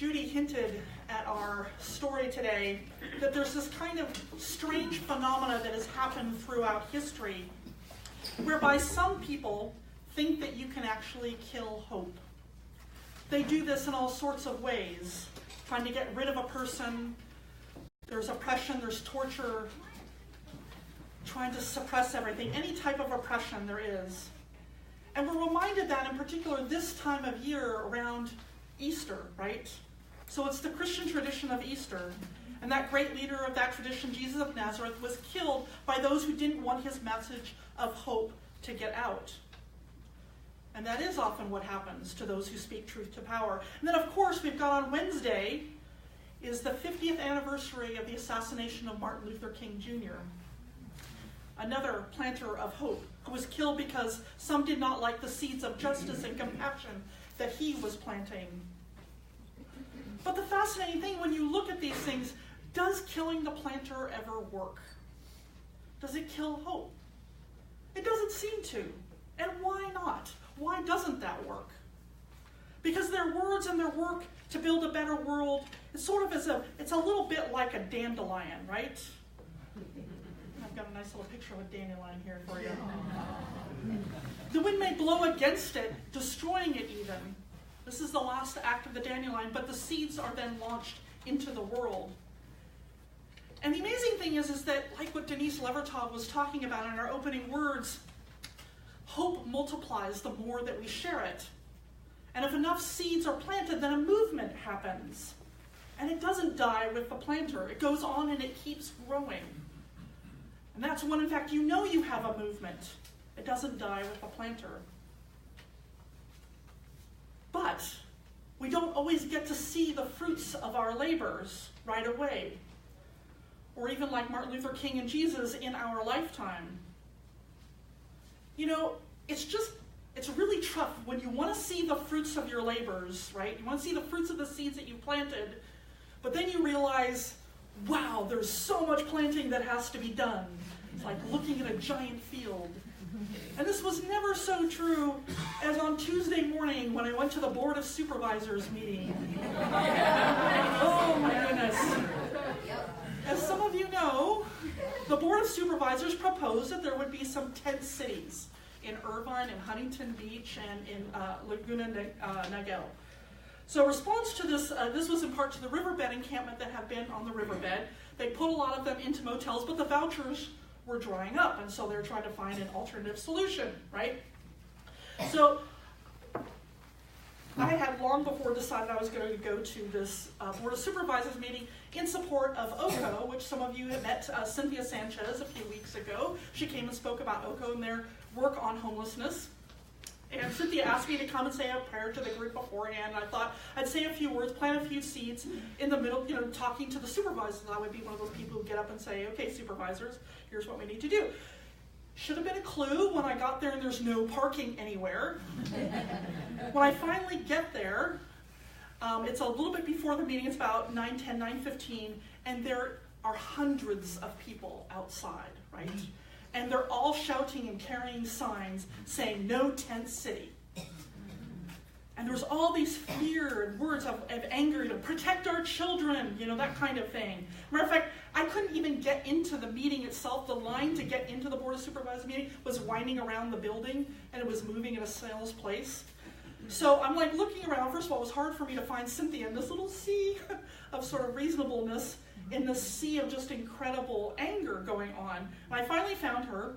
Judy hinted at our story today that there's this kind of strange phenomena that has happened throughout history whereby some people think that you can actually kill hope. They do this in all sorts of ways, trying to get rid of a person. There's oppression, there's torture, trying to suppress everything, any type of oppression there is. And we're reminded that in particular this time of year around Easter, right? So it's the Christian tradition of Easter. And that great leader of that tradition, Jesus of Nazareth, was killed by those who didn't want his message of hope to get out. And that is often what happens to those who speak truth to power. And then, of course, we've got on Wednesday is the 50th anniversary of the assassination of Martin Luther King Jr., another planter of hope, who was killed because some did not like the seeds of justice and compassion that he was planting. But the fascinating thing, when you look at these things, does killing the planter ever work? Does it kill hope? It doesn't seem to. And why not? Why doesn't that work? Because their words and their work to build a better world, it's a little bit like a dandelion, right? I've got a nice little picture of a dandelion here for you. The wind may blow against it, destroying it even. This is the last act of the dandelion, but the seeds are then launched into the world. And the amazing thing is that, like what Denise Levertov was talking about in our opening words, hope multiplies the more that we share it. And if enough seeds are planted, then a movement happens. And it doesn't die with the planter. It goes on and it keeps growing. And that's when, in fact, you know you have a movement. It doesn't die with the planter. But we don't always get to see the fruits of our labors right away. Or even like Martin Luther King and Jesus in our lifetime. You know, it's really tough when you want to see the fruits of your labors, right? You want to see the fruits of the seeds that you planted, but then you realize, wow, there's so much planting that has to be done. It's like looking at a giant field. And this was never so true as on Tuesday morning when I went to the Board of Supervisors meeting. Oh my goodness. As some of you know, the Board of Supervisors proposed that there would be some tent cities in Irvine and Huntington Beach and in Laguna Niguel. So response to this, this was in part to the riverbed encampment that had been on the riverbed. They put a lot of them into motels, but the vouchers were drying up, and so they're trying to find an alternative solution, right? So I had long before decided I was going to go to this Board of Supervisors meeting in support of OCO, which some of you had met Cynthia Sanchez a few weeks ago. She came and spoke about OCO and their work on homelessness. And Cynthia asked me to come and say a prayer to the group beforehand. I thought I'd say a few words, plant a few seeds in the middle, talking to the supervisors. I would be one of those people who get up and say, okay, supervisors, here's what we need to do. Should have been a clue when I got there and there's no parking anywhere. When I finally get there, it's a little bit before the meeting. It's about 9:10, 9:15, and there are hundreds of people outside, right? And they're all shouting and carrying signs saying, no tent city. And there's all these fear and words of anger, protect our children, that kind of thing. Matter of fact, I couldn't even get into the meeting itself. The line to get into the Board of Supervisors meeting was winding around the building, and it was moving at a snail's pace. So I'm like looking around. First of all, it was hard for me to find Cynthia in this little sea of sort of reasonableness in this sea of just incredible anger going on. And I finally found her,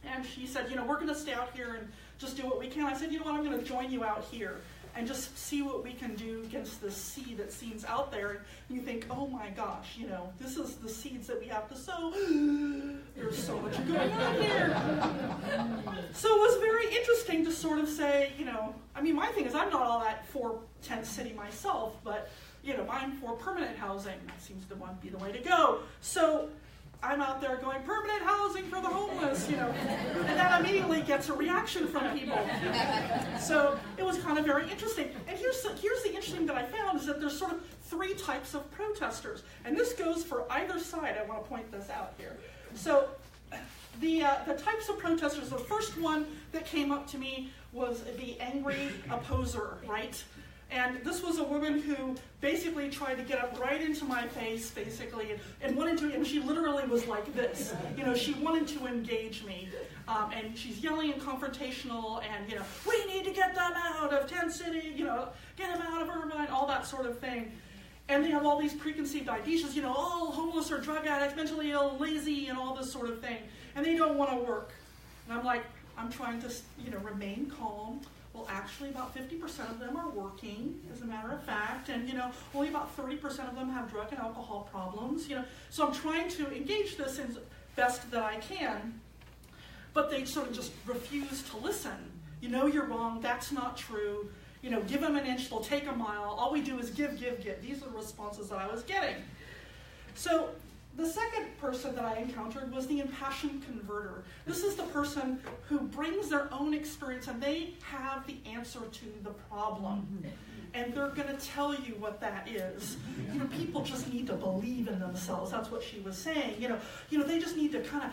and she said, we're going to stay out here and just do what we can. I said, you know what, I'm going to join you out here and just see what we can do against this sea that seems out there. And you think, oh my gosh, this is the seeds that we have to sow. There's so much going on here. So it was very interesting to sort of say, my thing is I'm not all that for tent city myself, but I'm for permanent housing. That seems to be the way to go. So I'm out there going, permanent housing for the homeless, and that immediately gets a reaction from people. So it was kind of very interesting. And here's the interesting that I found is that there's sort of three types of protesters. And this goes for either side. I want to point this out here. So the types of protesters, the first one that came up to me was the angry opposer, right? And this was a woman who basically tried to get up right into my face, basically, and wanted to, and she literally was like this. She wanted to engage me. And she's yelling and confrontational, and, we need to get them out of Tent City, get them out of Irvine, all that sort of thing. And they have all these preconceived ideas, all homeless or drug addicts, mentally ill, lazy, and all this sort of thing. And they don't want to work. And I'm like, I'm trying to, remain calm. Well, actually, about 50% of them are working, as a matter of fact, and, only about 30% of them have drug and alcohol problems, So I'm trying to engage this as best that I can, but they sort of just refuse to listen. You're wrong, that's not true. Give them an inch, they'll take a mile. All we do is give. These are the responses that I was getting. So the second person that I encountered was the impassioned converter. This is the person who brings their own experience, and they have the answer to the problem. And they're going to tell you what that is. People just need to believe in themselves. That's what she was saying. They just need to kind of,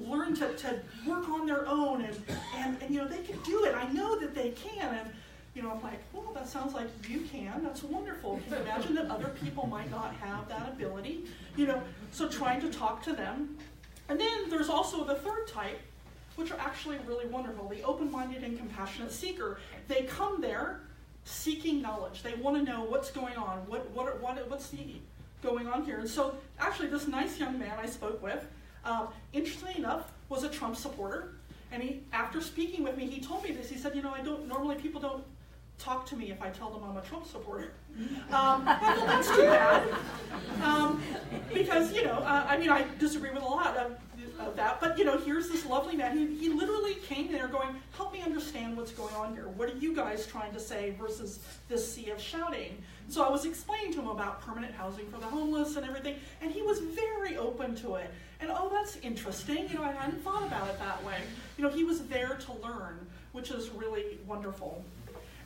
learn to work on their own, and they can do it. I know that they can. And I'm like, well, that sounds like you can. That's wonderful. Can you imagine that other people might not have that ability? So trying to talk to them. And then there's also the third type, which are actually really wonderful, the open-minded and compassionate seeker. They come there seeking knowledge. They want to know what's going on, what's going on here. And so actually this nice young man I spoke with, interestingly enough, was a Trump supporter. And after speaking with me, he told me this. He said, normally people don't talk to me if I tell them I'm a Trump supporter. Well, that's too bad. Because, I disagree with a lot of that. But, here's this lovely man. He literally came there going, help me understand what's going on here. What are you guys trying to say versus this sea of shouting? So I was explaining to him about permanent housing for the homeless and everything. And he was very open to it. And, oh, that's interesting. I hadn't thought about it that way. He was there to learn, which is really wonderful.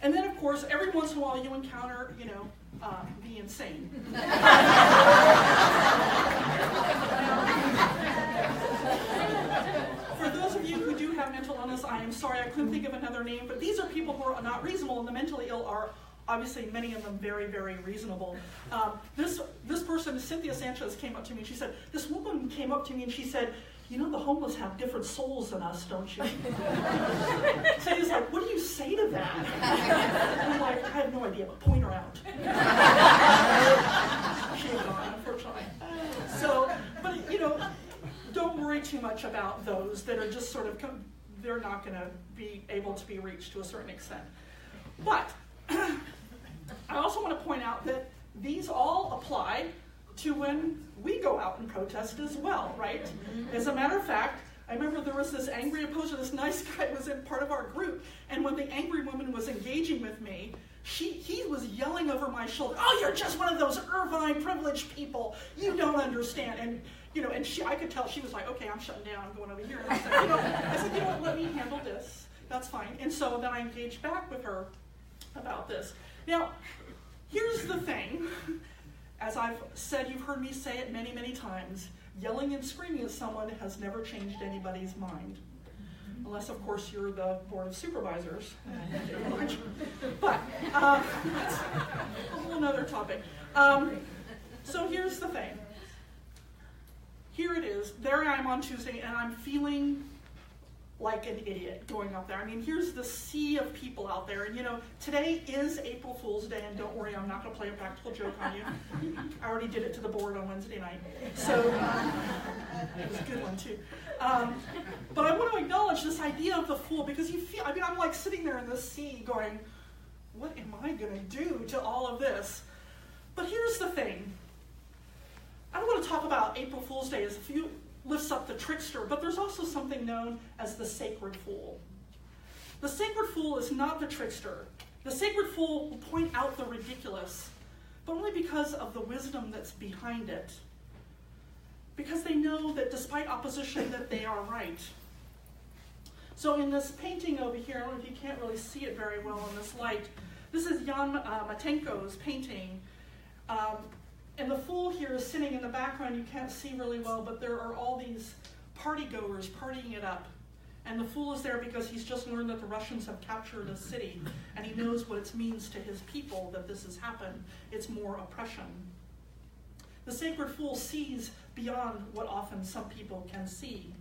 And then, of course, every once in a while you encounter, the insane. For those of you who do have mental illness, I am sorry I couldn't think of another name, but these are people who are not reasonable, and the mentally ill are obviously many of them very, very reasonable. This person, Cynthia Sanchez, came up to me and she said, this woman came up to me and she said, the homeless have different souls than us, don't you? So he's like, what do you say to that? And I'm like, I have no idea, but point her out. She ain't gone, unfortunately. So, but don't worry too much about those that are just sort of, they're not going to be able to be reached to a certain extent. But I also want to point out that these all apply to when we go out and protest as well, right? As a matter of fact, I remember there was this angry opposer, this nice guy was in part of our group, and when the angry woman was engaging with me, he was yelling over my shoulder, oh, you're just one of those Irvine privileged people, you don't understand. And I could tell she was like, okay, I'm shutting down, I'm going over here. And I said, let me handle this, that's fine. And so then I engaged back with her about this. Now, here's the thing. As I've said, you've heard me say it many, many times, yelling and screaming at someone has never changed anybody's mind. Unless, of course, you're the Board of Supervisors. But that's a whole other topic. So here's the thing. Here it is. There I am on Tuesday, and I'm feeling like an idiot going up there. I mean, here's the sea of people out there. And today is April Fool's Day, and don't worry, I'm not going to play a practical joke on you. I already did it to the board on Wednesday night. So it was a good one, too. But I want to acknowledge this idea of the fool, because I'm like sitting there in the sea going, what am I going to do to all of this? But here's the thing. I don't want to talk about April Fool's Day as a few lifts up the trickster, but there's also something known as the sacred fool. The sacred fool is not the trickster. The sacred fool will point out the ridiculous, but only because of the wisdom that's behind it. Because they know that despite opposition, that they are right. So in this painting over here, I don't know if you can't really see it very well in this light, this is Jan Matenkos' painting. And the fool here is sitting in the background. You can't see really well, but there are all these party goers partying it up. And the fool is there because he's just learned that the Russians have captured a city, and he knows what it means to his people that this has happened. It's more oppression. The sacred fool sees beyond what often some people can see.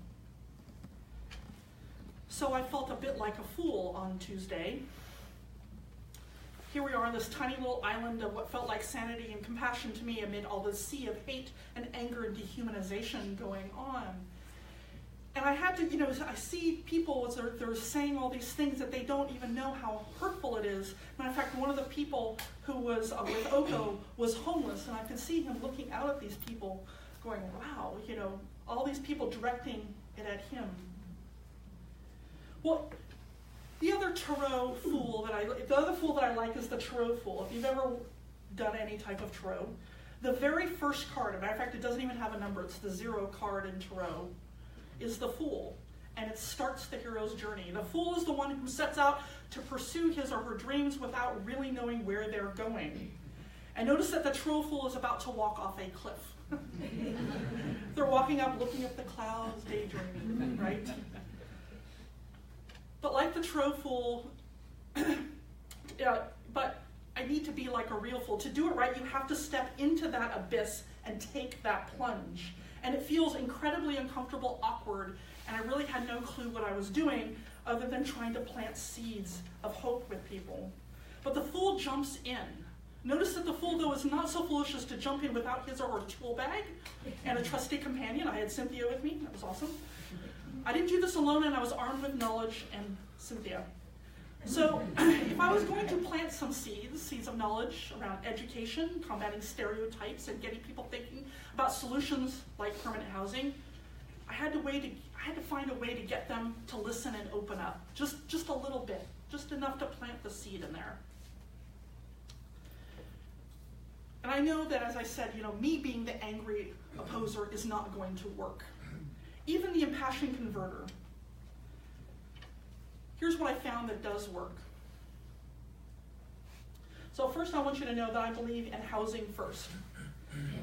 So I felt a bit like a fool on Tuesday. Here we are on this tiny little island of what felt like sanity and compassion to me amid all this sea of hate and anger and dehumanization going on. And I had to, I see people as they're saying all these things that they don't even know how hurtful it is. Matter of fact, one of the people who was with Oko was homeless, and I could see him looking out at these people going, wow, all these people directing it at him. Well, the other tarot fool the other fool that I like is the tarot fool. If you've ever done any type of tarot, the very first card, as a matter of fact, it doesn't even have a number, it's the 0 card in tarot, is the fool. And it starts the hero's journey. The fool is the one who sets out to pursue his or her dreams without really knowing where they're going. And notice that the tarot fool is about to walk off a cliff. They're walking up, looking at the clouds, daydreaming, right? But like the tarot fool, but I need to be like a real fool. To do it right, you have to step into that abyss and take that plunge. And it feels incredibly uncomfortable, awkward, and I really had no clue what I was doing other than trying to plant seeds of hope with people. But the fool jumps in. Notice that the fool, though, is not so foolish as to jump in without his or her tool bag and a trusty companion. I had Cynthia with me. That was awesome. I didn't do this alone, and I was armed with knowledge and Cynthia. So if I was going to plant some seeds of knowledge around education, combating stereotypes, and getting people thinking about solutions like permanent housing, I had to find a way to get them to listen and open up, just a little bit, just enough to plant the seed in there. And I know that, as I said, me being the angry opposer is not going to work. Even the impassioned converter. Here's what I found that does work. So first I want you to know that I believe in housing first.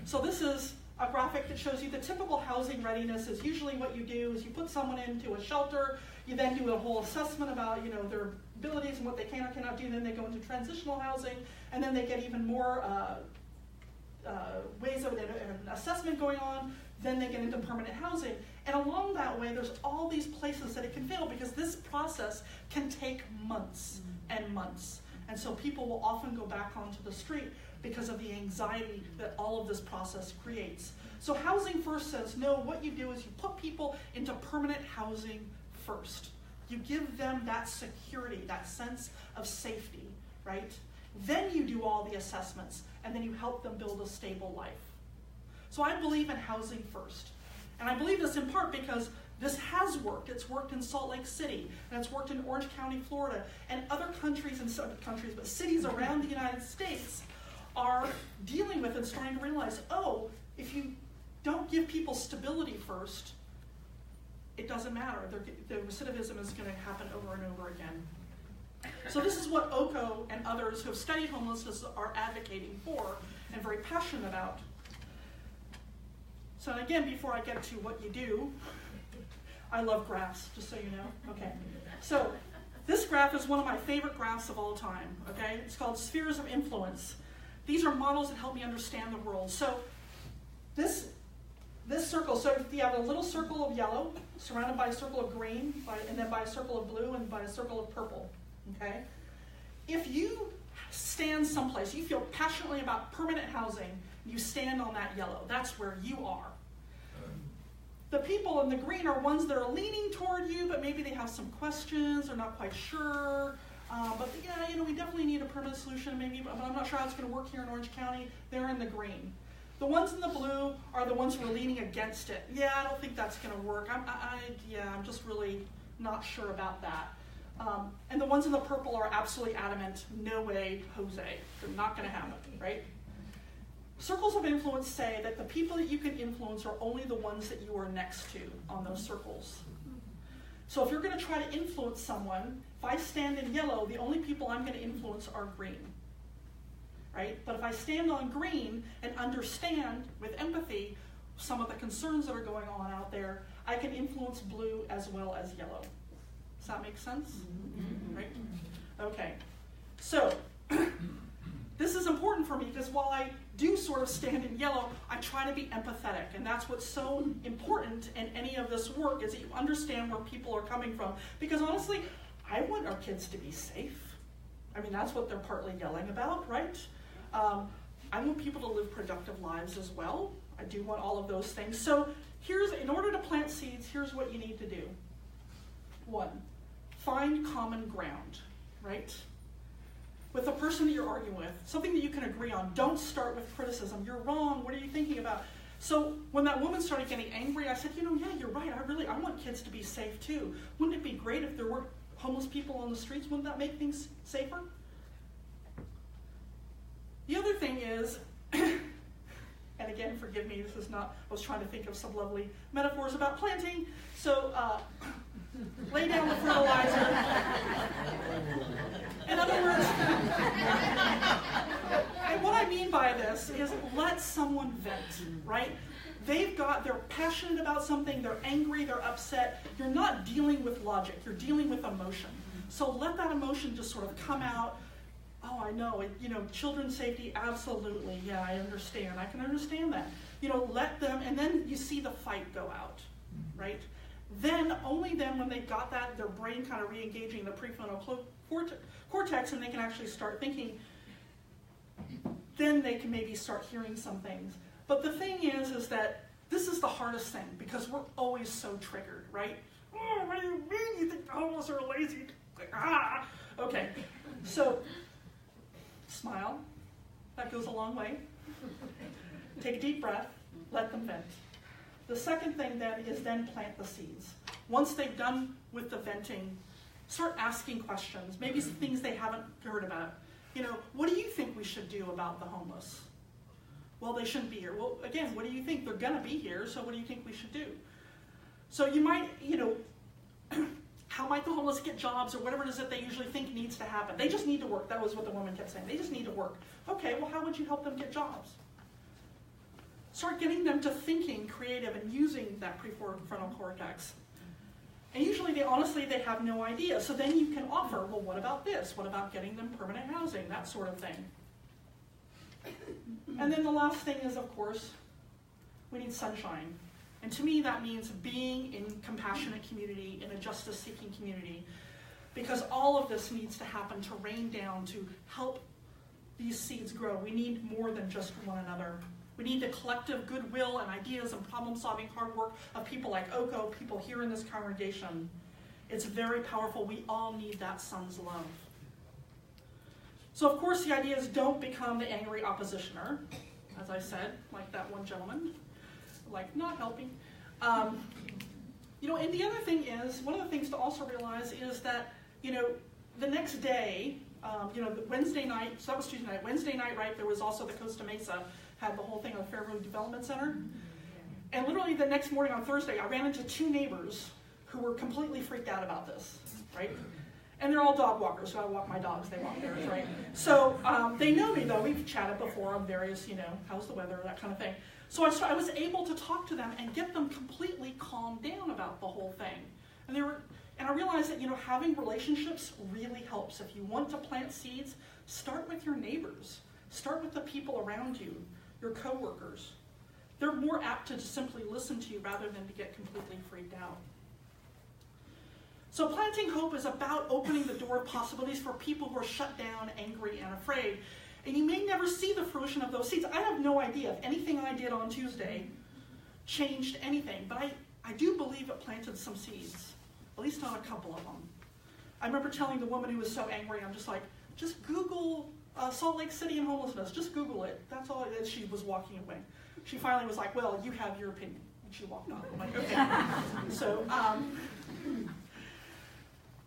So this is a graphic that shows you the typical housing readiness is usually what you do is you put someone into a shelter, you then do a whole assessment about their abilities and what they can or cannot do, then they go into transitional housing, and then they get even more ways of an assessment going on, then they get into permanent housing. And along that way, there's all these places that it can fail because this process can take months and months. And so people will often go back onto the street because of the anxiety that all of this process creates. So Housing First says, no, what you do is you put people into permanent housing first. You give them that security, that sense of safety, right? Then you do all the assessments, and then you help them build a stable life. So I believe in housing first. And I believe this in part because this has worked. It's worked in Salt Lake City, and it's worked in Orange County, Florida, and other but cities around the United States are dealing with and starting to realize, if you don't give people stability first, it doesn't matter. The recidivism is going to happen over and over again. So this is what Oko and others who have studied homelessness are advocating for and very passionate about. So again, before I get to what you do, I love graphs, just so you know. Okay. So this graph is one of my favorite graphs of all time. Okay. It's called Spheres of Influence. These are models that help me understand the world. So this circle, so if you have a little circle of yellow surrounded by a circle of green, and then by a circle of blue, and by a circle of purple. Okay. If you stand someplace, you feel passionately about permanent housing, you stand on that yellow. That's where you are. The people in the green are ones that are leaning toward you, but maybe they have some questions, they're not quite sure. But yeah, we definitely need a permanent solution, maybe, but I'm not sure how it's going to work here in Orange County. They're in the green. The ones in the blue are the ones who are leaning against it. Yeah, I don't think that's going to work. I'm just really not sure about that. And the ones in the purple are absolutely adamant, no way, Jose. They're not going to happen, right? Circles of influence say that the people that you can influence are only the ones that you are next to on those circles. So if you're going to try to influence someone, if I stand in yellow, the only people I'm going to influence are green, right? But if I stand on green and understand with empathy some of the concerns that are going on out there, I can influence blue as well as yellow. Does that make sense? Right? Okay. So, this is important for me because while I do sort of stand in yellow, I try to be empathetic. And that's what's so important in any of this work is that you understand where people are coming from. Because honestly, I want our kids to be safe. I mean, that's what they're partly yelling about, right? I want people to live productive lives as well. I do want all of those things. So in order to plant seeds, here's what you need to do. 1, find common ground, right? With the person that you're arguing with, something that you can agree on. Don't start with criticism. You're wrong. What are you thinking about? So when that woman started getting angry, I said, yeah, you're right. I want kids to be safe too. Wouldn't it be great if there weren't homeless people on the streets? Wouldn't that make things safer? The other thing is, and again, forgive me, this is not, I was trying to think of some lovely metaphors about planting. So lay down the fertilizer. In other words, and what I mean by this is let someone vent, right? They're passionate about something, they're angry, they're upset. You're not dealing with logic, you're dealing with emotion. So let that emotion just sort of come out. Oh, I know, children's safety, absolutely, yeah, I understand. I can understand that. Let them, and then you see the fight go out, right? Then, only then when they've got that, their brain kind of re-engaging the prefrontal cortex, and they can actually start thinking, then they can maybe start hearing some things. But the thing is that this is the hardest thing, because we're always so triggered, right? Oh, what do you mean you think the homeless are lazy? Okay, so smile. That goes a long way. Take a deep breath. Let them vent. The second thing then is plant the seeds. Once they've done with the venting, start asking questions, maybe some things they haven't heard about. What do you think we should do about the homeless? Well, they shouldn't be here. Well, again, what do you think? They're going to be here, so what do you think we should do? So you might, how might the homeless get jobs or whatever it is that they usually think needs to happen? They just need to work. That was what the woman kept saying. They just need to work. Okay, well, how would you help them get jobs? Start getting them to thinking creative and using that prefrontal cortex. And usually they have no idea. So then you can offer, well, what about this? What about getting them permanent housing? That sort of thing. And then the last thing is, of course, we need sunshine. And to me, that means being in compassionate community, in a justice-seeking community, because all of this needs to happen to rain down, to help these seeds grow. We need more than just one another. We need the collective goodwill and ideas and problem-solving hard work of people like Oko, people here in this congregation. It's very powerful. We all need that son's love. So, of course, the idea is don't become the angry oppositioner, as I said, like that one gentleman, like not helping. And the other thing is, one of the things to also realize is that, the next day, Wednesday night, so that was Tuesday night, Wednesday night, right, there was also the Costa Mesa, had the whole thing on Fairview Development Center. And literally the next morning on Thursday, I ran into 2 neighbors who were completely freaked out about this, right? And they're all dog walkers, so I walk my dogs, they walk theirs, right? So they know me, though. We've chatted before on various, how's the weather, that kind of thing. So I was able to talk to them and get them completely calmed down about the whole thing. And I realized that, having relationships really helps. If you want to plant seeds, start with your neighbors. Start with the people around you, your coworkers. They're more apt to just simply listen to you rather than to get completely freaked out. So planting hope is about opening the door of possibilities for people who are shut down, angry, and afraid. And you may never see the fruition of those seeds. I have no idea if anything I did on Tuesday changed anything, but I do believe it planted some seeds, at least on a couple of them. I remember telling the woman who was so angry, I'm just like, just Google Salt Lake City and homelessness. Just Google it. That's all. And she was walking away. She finally was like, well, you have your opinion. And she walked off. I'm like, okay. So,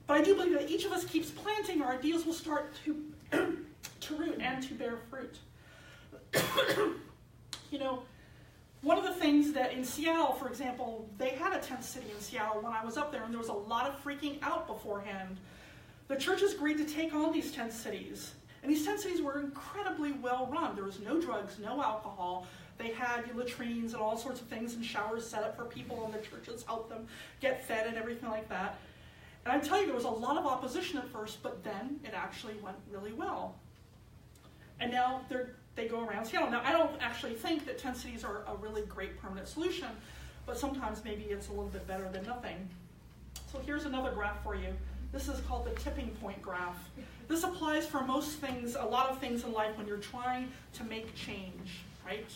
but I do believe that each of us keeps planting, our ideas will start to root and to bear fruit. One of the things that in Seattle, for example, they had a tent city in Seattle when I was up there, and there was a lot of freaking out beforehand. The churches agreed to take on these tent cities. And these tent cities were incredibly well run. There was no drugs, no alcohol. They had latrines and all sorts of things and showers set up for people, and the churches helped them get fed and everything like that. And I tell you, there was a lot of opposition at first, but then it actually went really well. And now they go around Seattle. Now, I don't actually think that tent cities are a really great permanent solution, but sometimes maybe it's a little bit better than nothing. So here's another graph for you. This is called the tipping point graph. This applies for most things, a lot of things in life when you're trying to make change, right?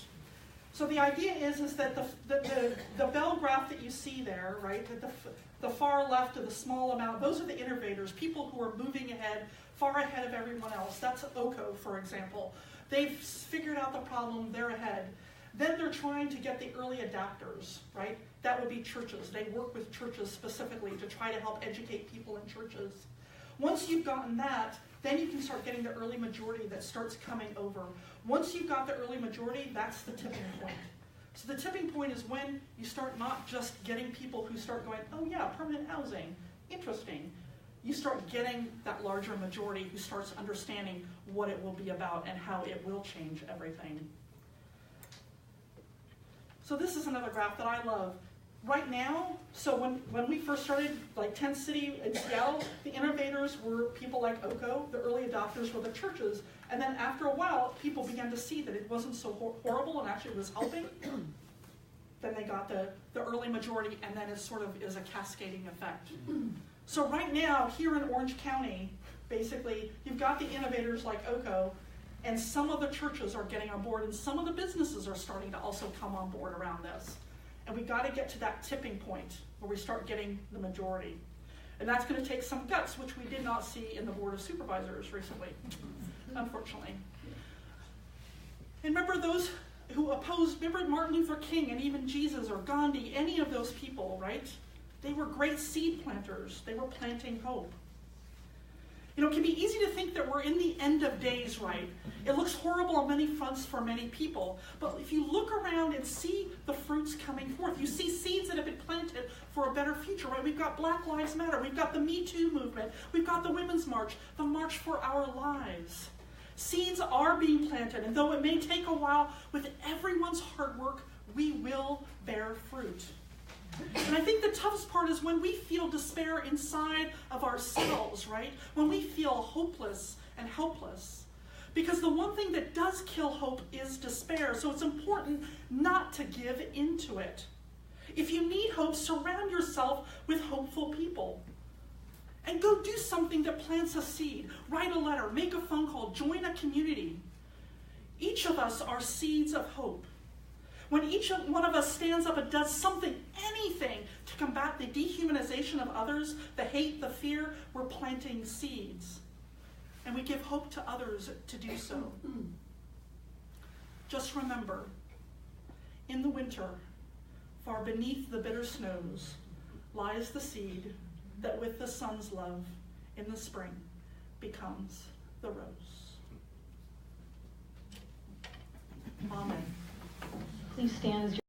So the idea is that the bell graph that you see there, right, the far left of the small amount, those are the innovators, people who are moving ahead, far ahead of everyone else. That's OCO, for example. They've figured out the problem, they're ahead. Then they're trying to get the early adapters, right? That would be churches. They work with churches specifically to try to help educate people in churches. Once you've gotten that, then you can start getting the early majority that starts coming over. Once you've got the early majority, that's the tipping point. So the tipping point is when you start not just getting people who start going, oh yeah, permanent housing, interesting. You start getting that larger majority who starts understanding what it will be about and how it will change everything. So this is another graph that I love. Right now, so when we first started, like Tent City in Seattle, the innovators were people like OCO, the early adopters were the churches, and then after a while, people began to see that it wasn't so horrible and actually was helping. Then they got the early majority, and then it sort of is a cascading effect. So right now, here in Orange County, basically, you've got the innovators like OCO, and some of the churches are getting on board, and some of the businesses are starting to also come on board around this. And we've got to get to that tipping point where we start getting the majority. And that's going to take some guts, which we did not see in the Board of Supervisors recently, unfortunately. And remember those who opposed, remember Martin Luther King and even Jesus or Gandhi, any of those people, right? They were great seed planters. They were planting hope. You know, it can be easy to think that we're in the end of days, right? It looks horrible on many fronts for many people. But if you look around and see the fruits coming forth, you see seeds that have been planted for a better future, right? We've got Black Lives Matter. We've got the Me Too movement. We've got the Women's March, the March for Our Lives. Seeds are being planted, and though it may take a while, with everyone's hard work, we will bear fruit. And I think the toughest part is when we feel despair inside of ourselves, right? When we feel hopeless and helpless. Because the one thing that does kill hope is despair. So it's important not to give into it. If you need hope, surround yourself with hopeful people. And go do something that plants a seed. Write a letter, make a phone call, join a community. Each of us are seeds of hope. When each one of us stands up and does something, anything, to combat the dehumanization of others, the hate, the fear, we're planting seeds. And we give hope to others to do so. Just remember, in the winter, far beneath the bitter snows, lies the seed that with the sun's love in the spring becomes the rose. Amen. Please stand as